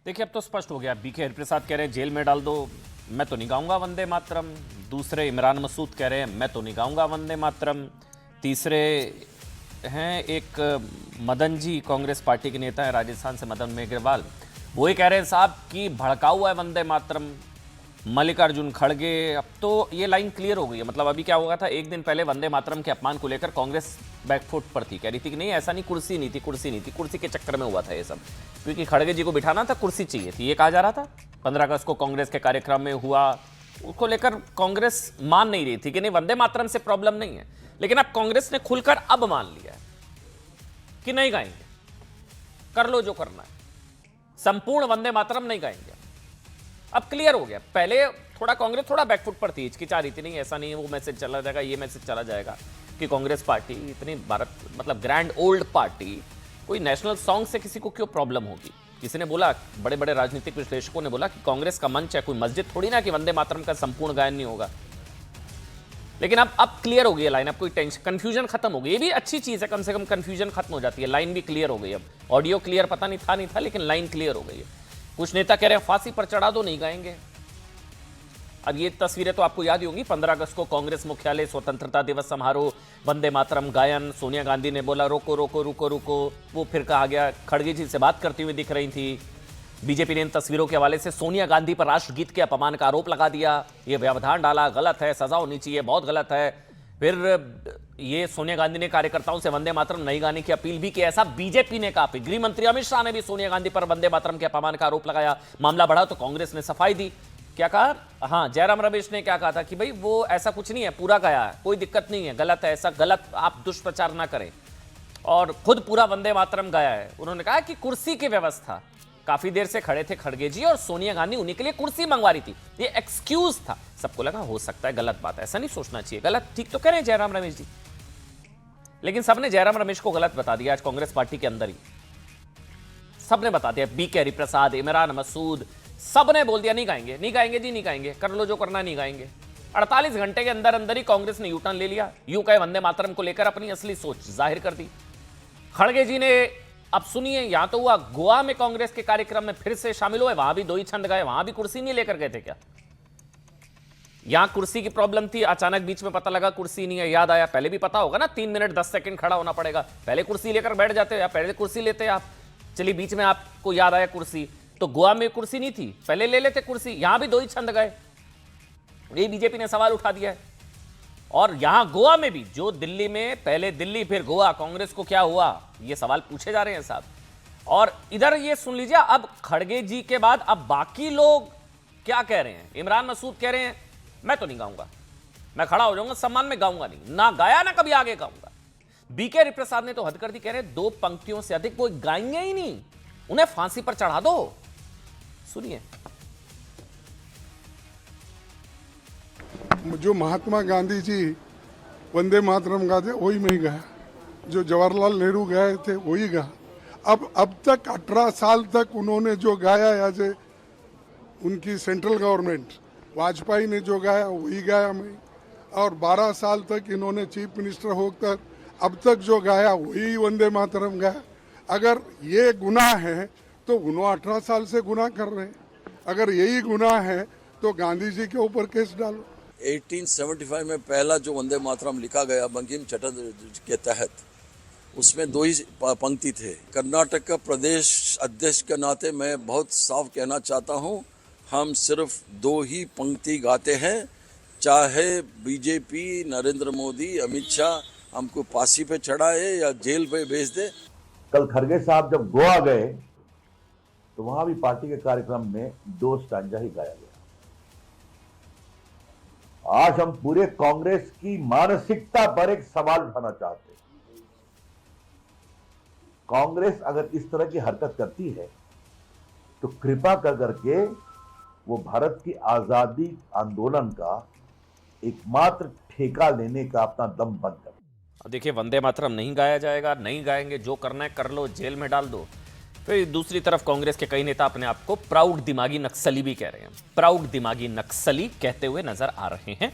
देखिए, अब तो स्पष्ट हो गया। बीके हरिप्रसाद कह रहे हैं जेल में डाल दो, मैं तो नहीं गाऊंगा वंदे मातरम। दूसरे इमरान मसूद कह रहे हैं मैं तो नहीं गाऊंगा वंदे मातरम। तीसरे हैं एक मदन जी, कांग्रेस पार्टी के नेता है राजस्थान से, मदन मेघवाल, वो ही कह रहे हैं साहब कि भड़का हुआ है वंदे मातरम। मल्लिकार्जुन खड़गे, अब तो ये लाइन क्लियर हो गई है। मतलब अभी क्या हुआ था, एक दिन पहले वंदे मातरम के अपमान को लेकर कांग्रेस बैकफुट पर थी, कह रही थी कि नहीं ऐसा नहीं, कुर्सी नहीं थी, कुर्सी नहीं थी, कुर्सी के चक्कर में हुआ था ये सब, क्योंकि खड़गे जी को बिठाना था, कुर्सी चाहिए थी, ये कहा जा रहा था। 15 अगस्त को कांग्रेस के कार्यक्रम में हुआ, उसको लेकर कांग्रेस मान नहीं रही थी कि नहीं वंदे मातरम से प्रॉब्लम नहीं है। लेकिन अब कांग्रेस ने खुलकर अब मान लिया है कि नहीं गाएंगे, कर लो जो करना है, संपूर्ण वंदे मातरम नहीं गाएंगे। अब क्लियर हो गया। पहले थोड़ा कांग्रेस थोड़ा बैकफुट पर थी, हिचकिचा रही थी, नहीं ऐसा नहीं है, वो मैसेज चला जाएगा, ये मैसेज चला जाएगा कि कांग्रेस पार्टी इतनी भारत मतलब ग्रैंड ओल्ड पार्टी, कोई नेशनल सॉन्ग से किसी को क्यों प्रॉब्लम होगी। किसी ने बोला, बड़े बड़े राजनीतिक विश्लेषकों ने बोला कि कांग्रेस का मंच है, कोई मस्जिद थोड़ी ना कि वंदे मातरम का संपूर्ण गायन नहीं होगा। लेकिन अब क्लियर हो गई है लाइन, अब कोई टेंशन, कंफ्यूजन खत्म हो गई। ये भी अच्छी चीज है, कम से कम कंफ्यूजन खत्म हो जाती है, लाइन भी क्लियर हो गई। अब ऑडियो क्लियर पता नहीं था, लेकिन लाइन क्लियर हो गई है। कुछ नेता कह रहे हैं फांसी पर चढ़ा दो, नहीं गाएंगे। अब ये तस्वीरें तो आपको याद ही होंगी, 15 अगस्त को कांग्रेस मुख्यालय स्वतंत्रता दिवस समारोह, वंदे मातरम गायन, सोनिया गांधी ने बोला रोको रोको रुको रुको, वो फिर कहा गया, खड़गे जी से बात करती हुई दिख रही थी। बीजेपी ने इन तस्वीरों के हवाले से सोनिया गांधी पर राष्ट्रगीत के अपमान का आरोप लगा दिया, ये व्यवधान डाला, गलत है, सजा होनी चाहिए, बहुत गलत है। फिर ये सोनिया गांधी ने कार्यकर्ताओं से वंदे मातरम नहीं गाने की अपील भी की, ऐसा बीजेपी ने कहा। गृह मंत्री अमित शाह ने भी सोनिया गांधी पर वंदे मातरम के अपमान का आरोप लगाया। मामला बढ़ा तो कांग्रेस ने सफाई दी, क्या कहा, हाँ, जयराम रमेश ने क्या कहा था कि भाई वो ऐसा कुछ नहीं है, पूरा गया है, कोई दिक्कत नहीं है, गलत है, ऐसा गलत आप दुष्प्रचार ना करें। और खुद पूरा वंदे मातरम गाया है। उन्होंने कहा कि कुर्सी की व्यवस्था, काफी देर से खड़े थे खड़गे जी और सोनिया गांधी उन्हीं के लिए कुर्सी मंगवा रही थी, ये एक्सक्यूज था। सबको लगा हो सकता है गलत बात है, ऐसा नहीं सोचना चाहिए, गलत, ठीक तो कह रहे हैं जयराम रमेश जी, लेकिन सबने जयराम रमेश को गलत बता दिया। आज कांग्रेस पार्टी के अंदर ही सबने बता दिया, बीके हरिप्रसाद, इमरान मसूद, सबने बोल दिया नहीं गाएंगे, नहीं गाएंगे जी, नहीं गाएंगे, कर लो जो करना, नहीं गाएंगे। 48 घंटे के अंदर अंदर ही कांग्रेस ने यूटर्न ले लिया, यूं कहे वंदे मातरम को लेकर अपनी असली सोच जाहिर कर दी। खड़गे जी ने, अब सुनिए, यहां तो हुआ गोवा में कांग्रेस के कार्यक्रम में फिर से शामिल हुए, वहां भी दो ही छंद गए, वहां भी कुर्सी नहीं लेकर गए थे क्या? यहां कुर्सी की प्रॉब्लम थी, अचानक बीच में पता लगा कुर्सी नहीं है, याद आया, पहले भी पता होगा ना, 3 मिनट 10 सेकंड खड़ा होना पड़ेगा, पहले कुर्सी लेकर बैठ जाते या पहले कुर्सी लेते आप। चलिए बीच में आपको याद आया कुर्सी, तो गोवा में कुर्सी नहीं थी, पहले ले लेते कुर्सी, यहां भी दो ही छंद गए। ये बीजेपी ने सवाल उठा दिया है। और यहां गोवा में भी, जो दिल्ली में, पहले दिल्ली फिर गोवा, कांग्रेस को क्या हुआ, ये सवाल पूछे जा रहे हैं साहब। और इधर ये सुन लीजिए, अब खड़गे जी के बाद अब बाकी लोग क्या कह रहे हैं। इमरान मसूद कह रहे हैं मैं तो नहीं गाऊंगा, मैं खड़ा हो जाऊंगा, सम्मान में गाऊंगा नहीं, ना गाया ना कभी आगे गाऊंगा। बीके हरिप्रसाद ने तो हद कर दी, कह रहे हैं 2 पंक्तियों से अधिक वो गाएंगे ही नहीं, उन्हें फांसी पर चढ़ा दो। सुनिए, जो महात्मा गांधी जी वंदे मातरम गाते वही मैं गाया, जो जवाहरलाल नेहरू गाए थे वही गा। अब तक 18 साल तक उन्होंने जो गाया, एज ए उनकी सेंट्रल गवर्नमेंट, वाजपेयी ने जो गाया वही गाया मैं। और 12 साल तक इन्होंने चीफ मिनिस्टर होकर अब तक जो गाया वही वंदे मातरम गाया। अगर ये गुनाह है तो उन्होंने 18 साल से गुनाह कर रहे हैं, अगर यही गुनाह है तो गांधी जी के ऊपर केस डालो। 1875 में पहला जो वंदे मातरम लिखा गया बंकिम चटर्जी के तहत, उसमें 2 ही पंक्ति थे। कर्नाटक का प्रदेश अध्यक्ष के नाते मैं बहुत साफ कहना चाहता हूं, हम सिर्फ 2 ही पंक्ति गाते हैं, चाहे बीजेपी, नरेंद्र मोदी, अमित शाह हमको फांसी पे चढ़ाए या जेल पे भेज दे। कल खड़गे साहब जब गोवा गए तो वहां भी पार्टी के कार्यक्रम में 2 स्टांजा ही गाया गया। आज हम पूरे कांग्रेस की मानसिकता पर एक सवाल उठाना चाहते हैं। कांग्रेस अगर इस तरह की हरकत करती है तो कृपा कर करके वो भारत की आजादी आंदोलन का एकमात्र ठेका लेने का अपना दम बंद कर। अब देखिए, वंदे मातरम नहीं गाया जाएगा, नहीं गाएंगे, जो करना है कर लो, जेल में डाल दो। फिर दूसरी तरफ कांग्रेस के कई नेता अपने आप को प्राउड दिमागी नक्सली भी कह रहे हैं, प्राउड दिमागी नक्सली कहते हुए नजर आ रहे हैं।